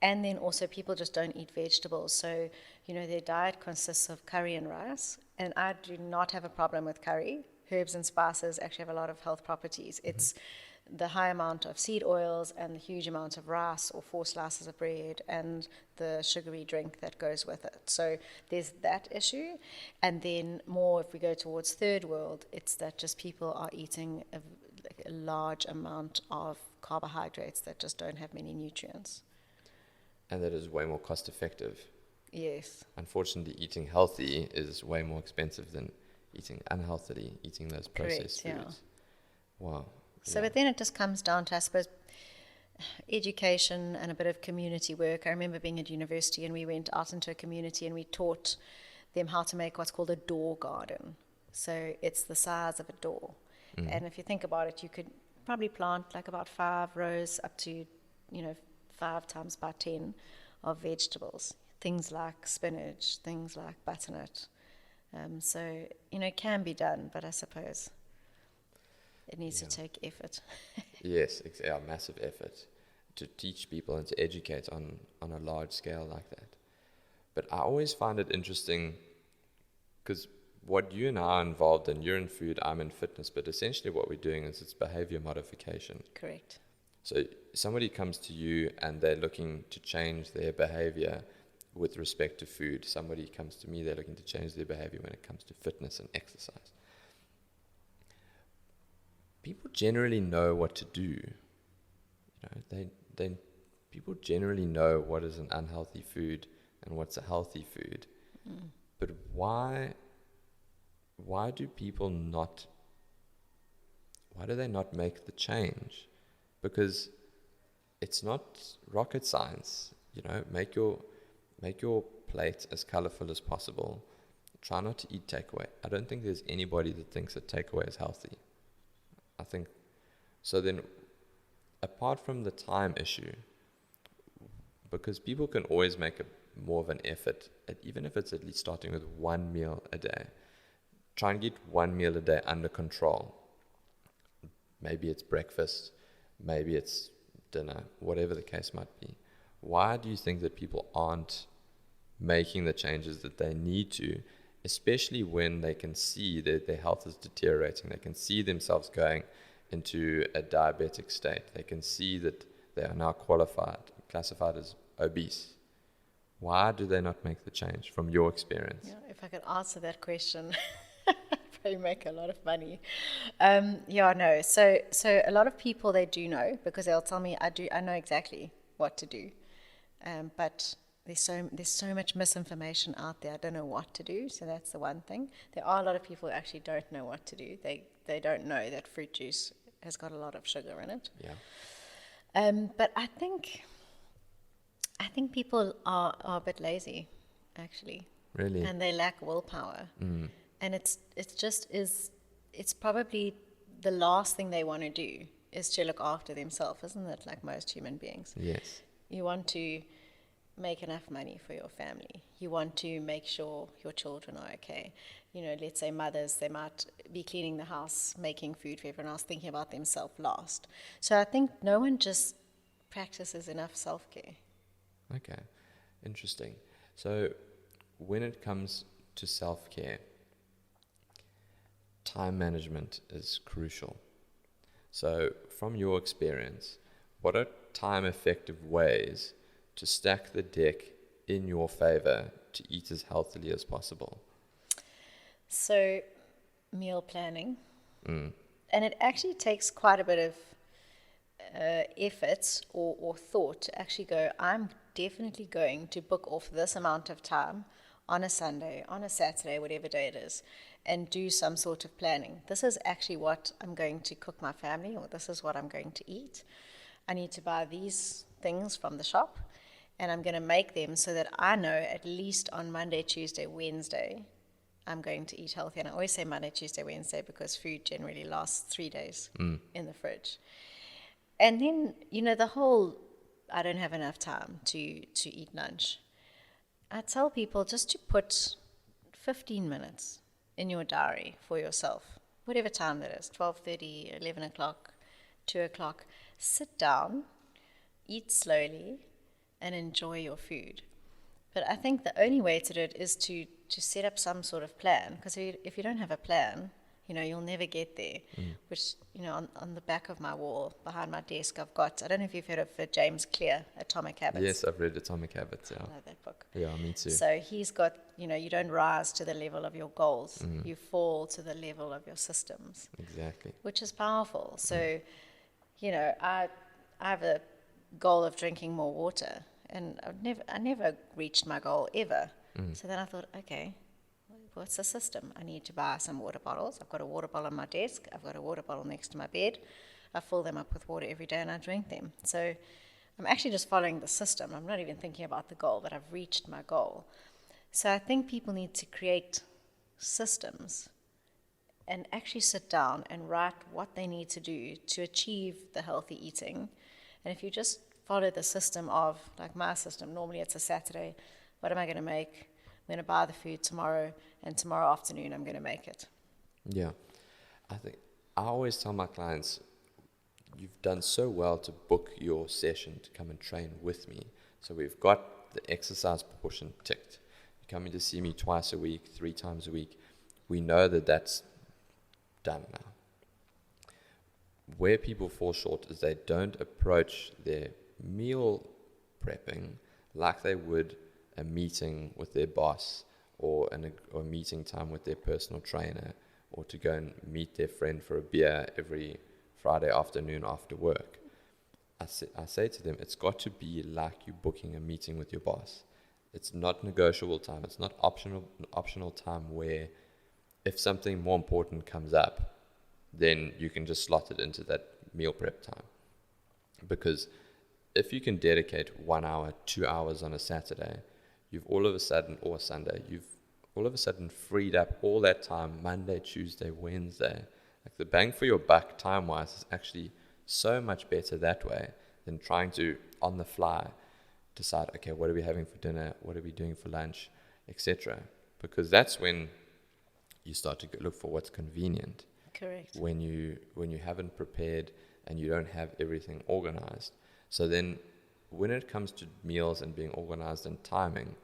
And then also people just don't eat vegetables. So, their diet consists of curry and rice. And I do not have a problem with curry. Herbs and spices actually have a lot of health properties. It's the high amount of seed oils and the huge amount of rice or 4 slices of bread and the sugary drink that goes with it. So there's that issue. And then more, if we go towards third world, it's that just people are eating a large amount of carbohydrates that just don't have many nutrients. And that is way more cost effective. Yes. Unfortunately, eating healthy is way more expensive than eating unhealthily, eating those processed foods. Yeah. Wow. So, but then it just comes down to, I suppose, education and a bit of community work. I remember being at university and we went out into a community and we taught them how to make what's called a door garden. So it's the size of a door. And if you think about it, you could probably plant like about 5 rows up to, 5 times by 10 of vegetables, things like spinach, things like butternut. So, it can be done, but I suppose it needs to take effort. Yes, massive effort to teach people and to educate on a large scale like that. But I always find it interesting because what you and I are involved in, you're in food, I'm in fitness, but essentially what we're doing is it's behavior modification. Correct. So somebody comes to you and they're looking to change their behavior with respect to food. Somebody comes to me, they're looking to change their behavior when it comes to fitness and exercise. People generally know what to do. People generally know what is an unhealthy food and what's a healthy food. But why do they not make the change? Because it's not rocket science, make your plate as colorful as possible. try not to eat takeaway. I don't think there's anybody that thinks that takeaway is healthy. I think, so then, apart from the time issue, because people can always make more of an effort, even if it's at least starting with one meal a day, try and get one meal a day under control. Maybe it's breakfast, maybe it's dinner, whatever the case might be. Why do you think that people aren't making the changes that they need to, especially when they can see that their health is deteriorating? They can see themselves going into a diabetic state. They can see that they are now classified as obese. Why do they not make the change from your experience? Yeah, if I could answer that question, I'd probably make a lot of money. So a lot of people, they do know, because they'll tell me I know exactly what to do. But there's so much misinformation out there. I don't know what to do. So that's the one thing. There are a lot of people who actually don't know what to do. They don't know that fruit juice has got a lot of sugar in it. Yeah. But I think people are a bit lazy, actually. Really? And they lack willpower. Mm. And it's probably the last thing they want to do is to look after themselves, isn't it? Like most human beings. Yes. You want to make enough money for your family. You want to make sure your children are okay. Let's say mothers, they might be cleaning the house, making food for everyone else, thinking about themselves last. So I think no one just practices enough self-care. Okay, interesting. So when it comes to self-care, time management is crucial. So from your experience, what are time-effective ways to stack the deck in your favor to eat as healthily as possible? So, meal planning. Mm. And it actually takes quite a bit of effort or thought to actually go, I'm definitely going to book off this amount of time on a Sunday, on a Saturday, whatever day it is, and do some sort of planning. This is actually what I'm going to cook my family, or this is what I'm going to eat. I need to buy these things from the shop, and I'm going to make them so that I know at least on Monday, Tuesday, Wednesday, I'm going to eat healthy. And I always say Monday, Tuesday, Wednesday, because food generally lasts 3 days in the fridge. And then, the whole, I don't have enough time to eat lunch. I tell people just to put 15 minutes in your diary for yourself, whatever time that is, 12:30, 11 o'clock, 2 o'clock. Sit down, eat slowly, and enjoy your food. But I think the only way to do it is to set up some sort of plan, because if you don't have a plan, you'll never get there. Which, on the back of my wall, behind my desk, I've got, I don't know if you've heard of James Clear, Atomic Habits. Yes, I've read Atomic Habits, yeah. I love that book. Yeah, me too. So he's got, you don't rise to the level of your goals. You fall to the level of your systems. Exactly. Which is powerful. So, I have a goal of drinking more water, and I never reached my goal ever. So then I thought, okay, what's the system? I need to buy some water bottles. I've got a water bottle on my desk. I've got a water bottle next to my bed. I fill them up with water every day and I drink them. So I'm actually just following the system. I'm not even thinking about the goal, but I've reached my goal. So I think people need to create systems and actually sit down and write what they need to do to achieve the healthy eating. And if you just follow the system of, like my system, normally it's a Saturday. What am I going to make? I'm going to buy the food tomorrow, and tomorrow afternoon I'm going to make it. Yeah. I always tell my clients, you've done so well to book your session to come and train with me. So we've got the exercise portion ticked. You're coming to see me twice a week, 3 times a week. We know that that's done now. Where people fall short is they don't approach their meal prepping like they would a meeting with their boss or a meeting time with their personal trainer, or to go and meet their friend for a beer every Friday afternoon after work. I say to them, it's got to be like you booking a meeting with your boss. It's not negotiable time. It's not optional time where if something more important comes up, then you can just slot it into that meal prep time. Because if you can dedicate 1 hour, 2 hours on a Saturday, you've all of a sudden, or a Sunday, you've all of a sudden freed up all that time, Monday, Tuesday, Wednesday. Like the bang for your buck time-wise is actually so much better that way than trying to, on the fly, decide, okay, what are we having for dinner? What are we doing for lunch? Etc. Because that's when you start to look for what's convenient. Correct. When you haven't prepared and you don't have everything organized. So then when it comes to meals and being organized and timing,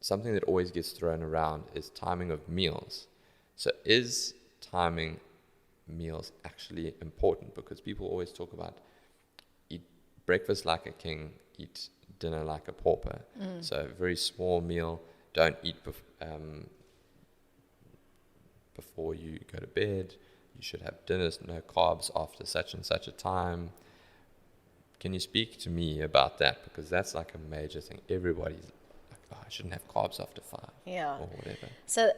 something that always gets thrown around is timing of meals. So is timing meals actually important? Because people always talk about eat breakfast like a king, eat dinner like a pauper. So a very small meal, don't eat before you go to bed. You should have dinners, no carbs after such and such a time. Can you speak to me about that? Because that's like a major thing. Everybody's like, oh, I shouldn't have carbs after 5 or whatever. So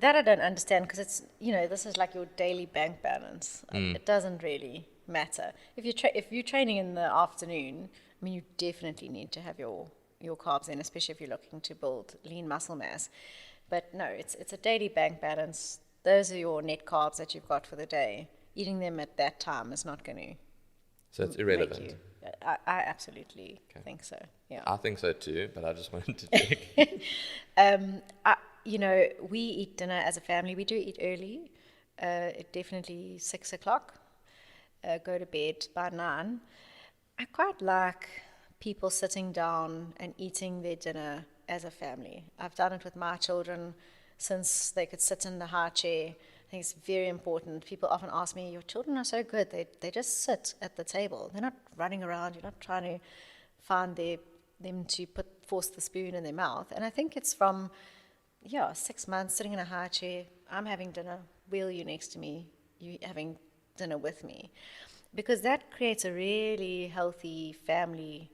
that I don't understand, because it's, this is like your daily bank balance. It doesn't really matter. If you're training in the afternoon, I mean, you definitely need to have your carbs in, especially if you're looking to build lean muscle mass. But no, it's a daily bank balance. Those are your net carbs that you've got for the day. Eating them at that time is not going to. So it's irrelevant. I absolutely think so. Yeah. I think so too, but I just wanted to check. We eat dinner as a family. We do eat early. Definitely 6 o'clock. Go to bed by 9. I quite like people sitting down and eating their dinner as a family. I've done it with my children since they could sit in the high chair. I think it's very important. People often ask me, your children are so good. They just sit at the table. They're not running around. You're not trying to find them to force the spoon in their mouth. And I think it's from, 6 months sitting in a high chair. I'm having dinner. Wheel you next to me. You having dinner with me. Because that creates a really healthy family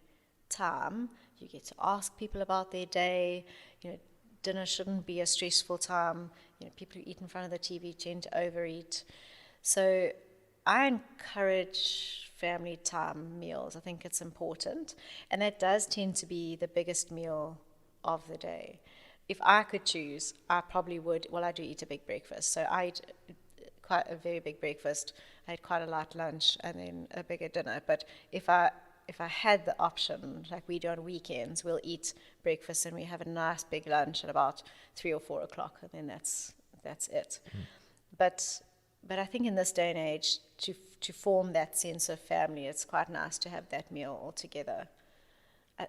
time. You get to ask people about their day. Dinner shouldn't be a stressful time. People who eat in front of the TV tend to overeat. So I encourage family time meals. I think it's important. And that does tend to be the biggest meal of the day. If I could choose, I probably would. Well, I do eat a big breakfast. So I eat quite a very big breakfast. I had quite a light lunch and then a bigger dinner. But if I had the option, like we do on weekends, we'll eat breakfast and we have a nice big lunch at about 3 or 4 o'clock, and then that's it. But I think in this day and age, to form that sense of family, it's quite nice to have that meal all together.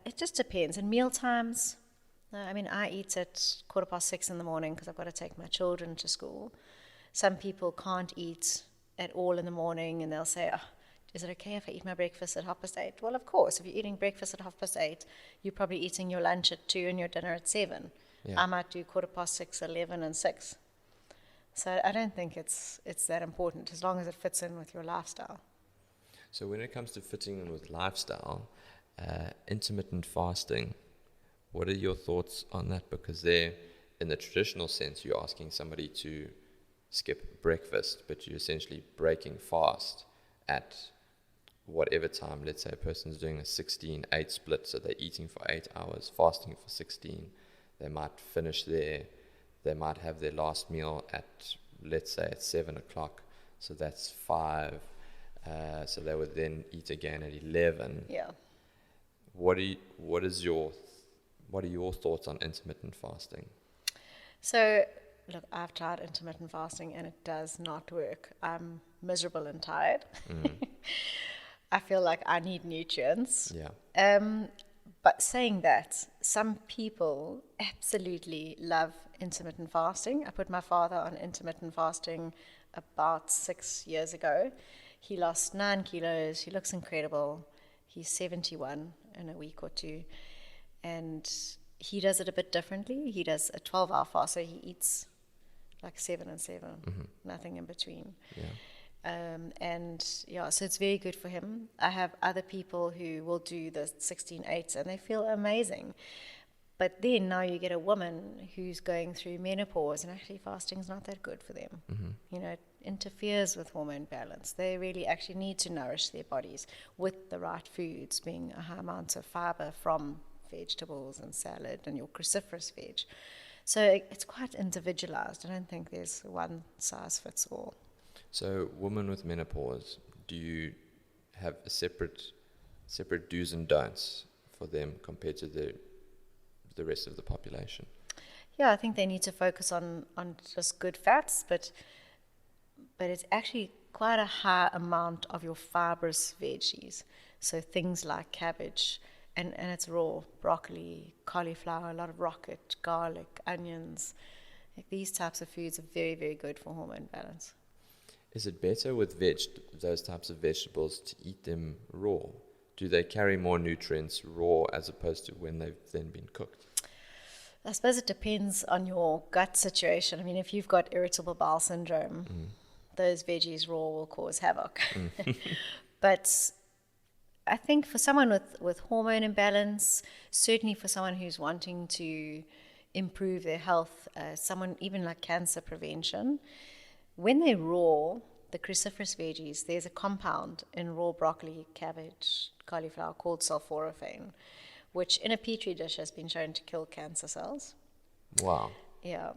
It just depends. And meal times, I eat at 6:15 in the morning because I've got to take my children to school. Some people can't eat at all in the morning, and they'll say, is it okay if I eat my breakfast at 8:30? Well, of course, if you're eating breakfast at 8:30, you're probably eating your lunch at 2 and your dinner at 7. Yeah. I might do 6:15, 11, and 6. So I don't think it's that important, as long as it fits in with your lifestyle. So when it comes to fitting in with lifestyle, intermittent fasting, what are your thoughts on that? Because there, in the traditional sense, you're asking somebody to skip breakfast, but you're essentially breaking fast at whatever time. Let's say a person's doing a 16-8 split, so they're eating for 8 hours, fasting for 16. They might finish there. They might have their last meal at, let's say, at 7 o'clock, so that's 5. So they would then eat again at 11. Yeah. What are your thoughts on intermittent fasting? So, look, I've tried intermittent fasting and it does not work. I'm miserable and tired. I feel like I need nutrients. Yeah. But saying that, some people absolutely love intermittent fasting. I put my father on intermittent fasting about 6 years ago. He lost 9 kilos. He looks incredible. He's 71 in a week or 2. And he does it a bit differently. He does a 12-hour fast, so he eats like 7 and 7, nothing in between. Yeah. So it's very good for him. I have other people who will do the 16-8s and they feel amazing. But then now you get a woman who's going through menopause, and actually fasting is not that good for them. It interferes with hormone balance. They really actually need to nourish their bodies with the right foods, being a high amount of fiber from vegetables and salad and your cruciferous veg. So it's quite individualized. I don't think there's one size fits all. So women with menopause, do you have a separate do's and don'ts for them compared to the rest of the population? Yeah, I think they need to focus on just good fats, but it's actually quite a high amount of your fibrous veggies. So things like cabbage, and it's raw, broccoli, cauliflower, a lot of rocket, garlic, onions. Like these types of foods are very, very good for hormone balance. Is it better with those types of vegetables to eat them raw? Do they carry more nutrients raw as opposed to when they've then been cooked? I suppose it depends on your gut situation. I mean, if you've got irritable bowel syndrome, those veggies raw will cause havoc. But I think for someone with hormone imbalance, certainly for someone who's wanting to improve their health, someone even like cancer prevention, when they're raw, the cruciferous veggies, there's a compound in raw broccoli, cabbage, cauliflower called sulforaphane, which in a petri dish has been shown to kill cancer cells. Wow. Yeah.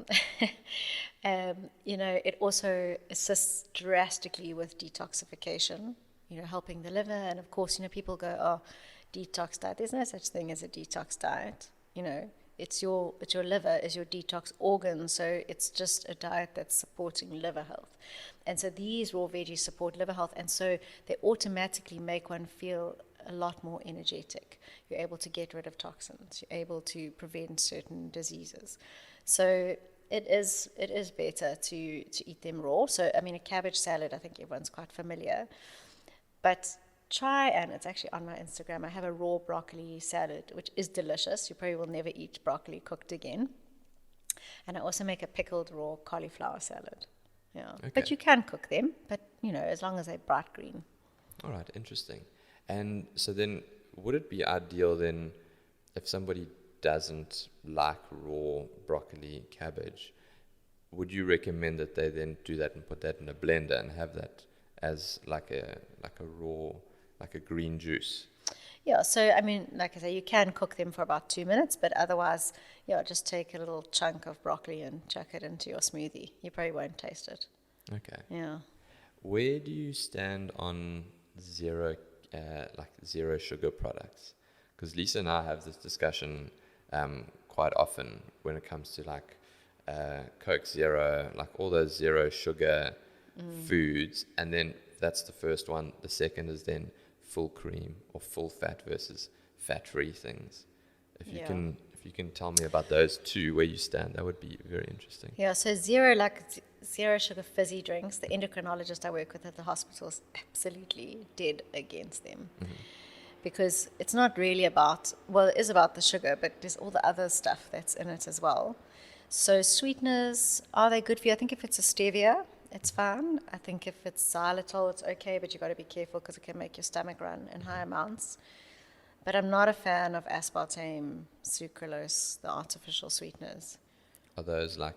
It also assists drastically with detoxification, helping the liver. And of course, people go, oh, detox diet. There's no such thing as a detox diet. It's your liver is your detox organ. So it's just a diet that's supporting liver health. And so these raw veggies support liver health. And so they automatically make one feel a lot more energetic. You're able to get rid of toxins. You're able to prevent certain diseases. So it is better to eat them raw. So, I mean, a cabbage salad, I think everyone's quite familiar. But try, and it's actually on my Instagram, I have a raw broccoli salad, which is delicious. You probably will never eat broccoli cooked again. And I also make a pickled raw cauliflower salad. Yeah. Okay. But you can cook them, but, as long as they're bright green. All right, interesting. And so then would it be ideal then if somebody doesn't like raw broccoli, cabbage, would you recommend that they then do that and put that in a blender and have that as like a raw, like a green juice? Yeah, so I mean, like I say, you can cook them for about 2 minutes, but otherwise, just take a little chunk of broccoli and chuck it into your smoothie. You probably won't taste it. Okay. Yeah. Where do you stand on zero sugar products? Because Lisa and I have this discussion quite often when it comes to like Coke Zero, like all those zero sugar foods, and then that's the first one. The second is then full cream or full fat versus fat-free things. If you can tell me about those two, where you stand, that would be very interesting. Yeah, so zero sugar fizzy drinks, the endocrinologist I work with at the hospital is absolutely dead against them. Because it's not really about, well, it is about the sugar, but there's all the other stuff that's in it as well. So sweeteners, are they good for you? I think if it's a stevia, it's fine. I think if it's xylitol, it's okay, but you've got to be careful because it can make your stomach run in high amounts. But I'm not a fan of aspartame, sucralose, the artificial sweeteners. Are those like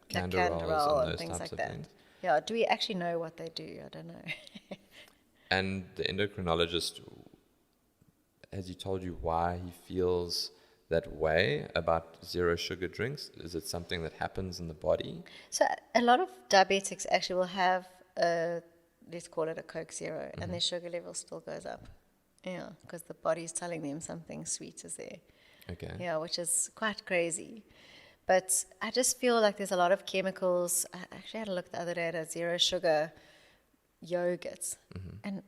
Canderol and those things types like of that? things? Yeah, do we actually know what they do? I don't know. And the endocrinologist, has he told you why he feels that way about zero sugar drinks? Is it something that happens in the body? So a lot of diabetics actually will have let's call it a Coke Zero, and their sugar level still goes up. Yeah, because the body's telling them something sweet is there. Okay. Yeah, which is quite crazy. But I just feel like there's a lot of chemicals. I actually had a look the other day at a zero sugar yogurt, and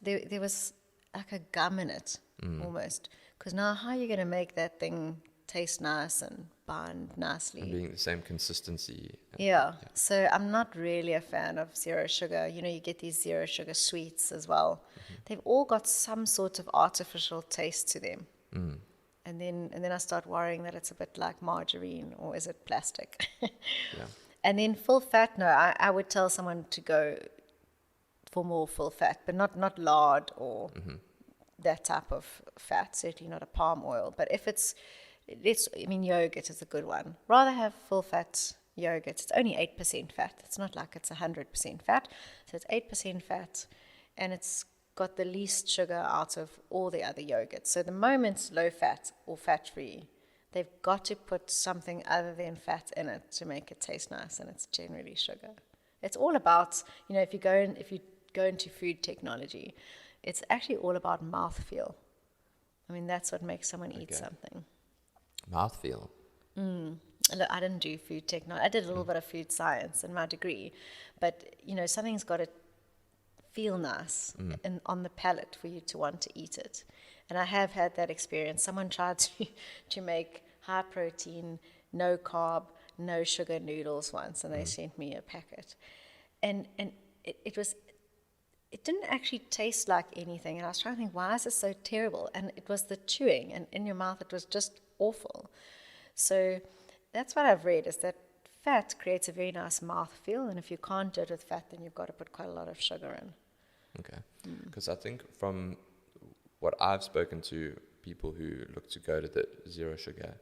there was like a gum in it almost. Because now, how are you going to make that thing taste nice and bind nicely? And being the same consistency. Yeah. So I'm not really a fan of zero sugar. You get these zero sugar sweets as well. They've all got some sort of artificial taste to them. And then I start worrying that it's a bit like margarine, or is it plastic? Yeah. And then full fat, no, I would tell someone to go for more full fat, but not lard or that type of fat, certainly not a palm oil. But if yogurt is a good one. Rather have full fat yogurt. It's only 8% fat. It's not like it's 100% fat. So it's 8% fat, and it's got the least sugar out of all the other yogurts. So the moment it's low fat or fat free, they've got to put something other than fat in it to make it taste nice, and it's generally sugar. It's all about, if you go into food technology, it's actually all about mouthfeel. I mean, that's what makes someone eat something. Mouthfeel. Look, I didn't do food technology. I did a little bit of food science in my degree, but something's got to feel nice on the palate for you to want to eat it. And I have had that experience. Someone tried to make high protein, no carb, no sugar noodles once, and they sent me a packet. And it didn't actually taste like anything. And I was trying to think, why is this so terrible? And it was the chewing, and in your mouth it was just awful. So that's what I've read, is that fat creates a very nice mouth feel, and if you can't do it with fat, then you've got to put quite a lot of sugar in. Okay. Because I think from what I've spoken to people who look to go to the zero sugar,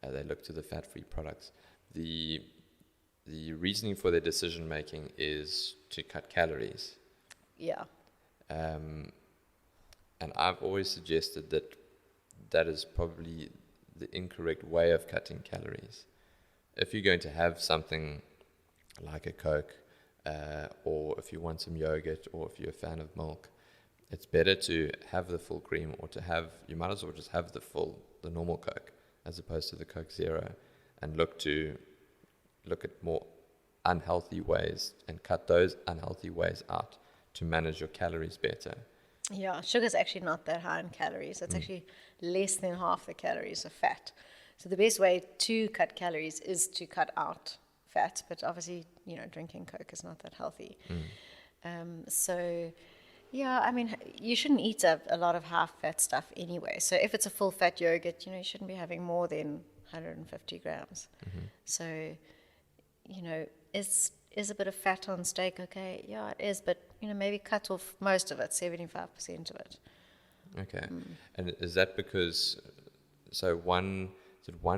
they look to the fat-free products. The reasoning for their decision making is to cut calories. Yeah. And I've always suggested that is probably the incorrect way of cutting calories. If you're going to have something like a Coke, or if you want some yogurt, or if you're a fan of milk, it's better to have the full cream, or you might as well just have the normal Coke as opposed to the Coke Zero, and look at more unhealthy ways and cut those unhealthy ways out to manage your calories better. Yeah, sugar's actually not that high in calories. It's actually less than half the calories of fat. So the best way to cut calories is to cut out fat, but obviously, drinking Coke is not that healthy. So, yeah, I mean, you shouldn't eat a lot of high-fat stuff anyway. So if it's a full-fat yogurt, you shouldn't be having more than 150 grams. So, is a bit of fat on steak okay? Yeah, it is, but, maybe cut off most of it, 75% of it. Okay. And is that because, so 1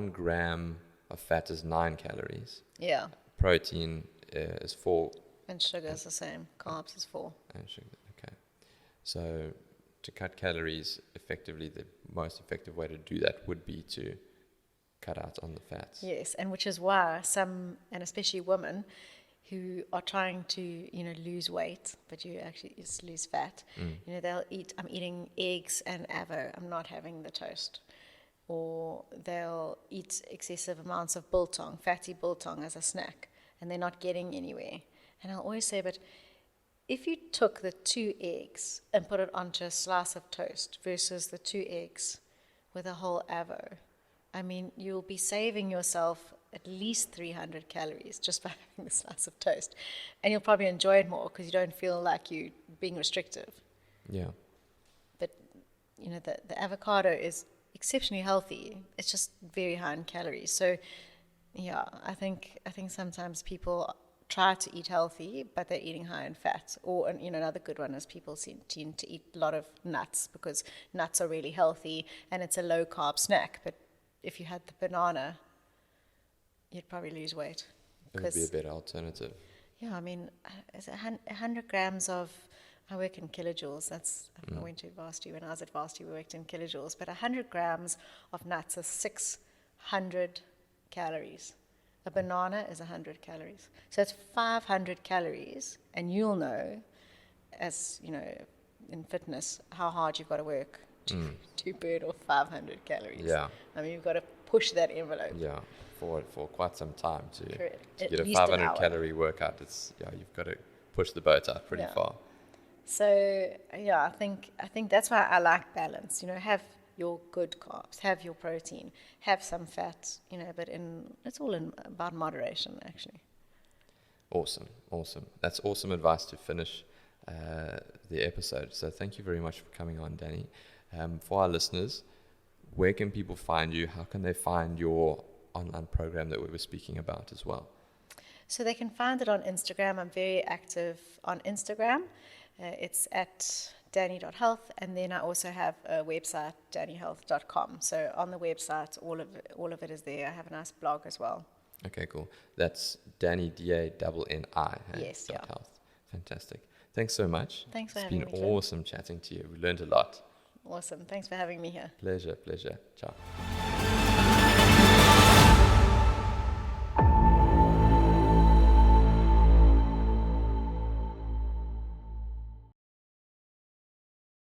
gram of fat is 9 calories? Yeah. Protein is 4. And sugar is the same. Carbs is 4. And sugar, okay. So to cut calories effectively, the most effective way to do that would be to cut out on the fats. Yes, and which is why some, and especially women, who are trying to, lose weight, but you actually just lose fat. They'll eat, I'm eating eggs and avo, I'm not having the toast. Or they'll eat excessive amounts of biltong, fatty biltong as a snack, and they're not getting anywhere. And I'll always say, but if you took the 2 eggs and put it onto a slice of toast versus the 2 eggs with a whole avo, I mean, you'll be saving yourself at least 300 calories just by having the slice of toast. And you'll probably enjoy it more because you don't feel like you're being restrictive. Yeah. But, the avocado is exceptionally healthy. It's just very high in calories. So, yeah, I think sometimes people try to eat healthy, but they're eating high in fat. Or, another good one is people tend to eat a lot of nuts because nuts are really healthy and it's a low-carb snack. But if you had the banana, you'd probably lose weight. It would be a better alternative. Yeah, I mean, it's 100 grams of, I work in kilojoules. I went to varsity. When I was at varsity, we worked in kilojoules. But 100 grams of nuts is 600 calories. A banana is 100 calories. So it's 500 calories. And you'll know, as, in fitness, how hard you've got to work to burn off 500 calories. Yeah. I mean, you've got to push that envelope. Yeah, for quite some time to At get a least 500 calorie workout. You've got to push the boat out pretty far. So yeah, I think that's why I like balance. Have your good carbs, have your protein, have some fat. But it's all about moderation, actually. Awesome. That's awesome advice to finish the episode. So thank you very much for coming on, Danny. For our listeners, where can people find you? How can they find your online program that we were speaking about as well? So they can find it on Instagram. I'm very active on Instagram. It's at danni.health, and then I also have a website, dannihealth.com. So on the website, all of it is there. I have a nice blog as well. Okay, cool. That's Danni, Danni. Yes, yeah. Health. Fantastic. Thanks so much. Thanks for having me. It's been awesome chatting to you. We learned a lot. Awesome. Thanks for having me here. Pleasure. Ciao.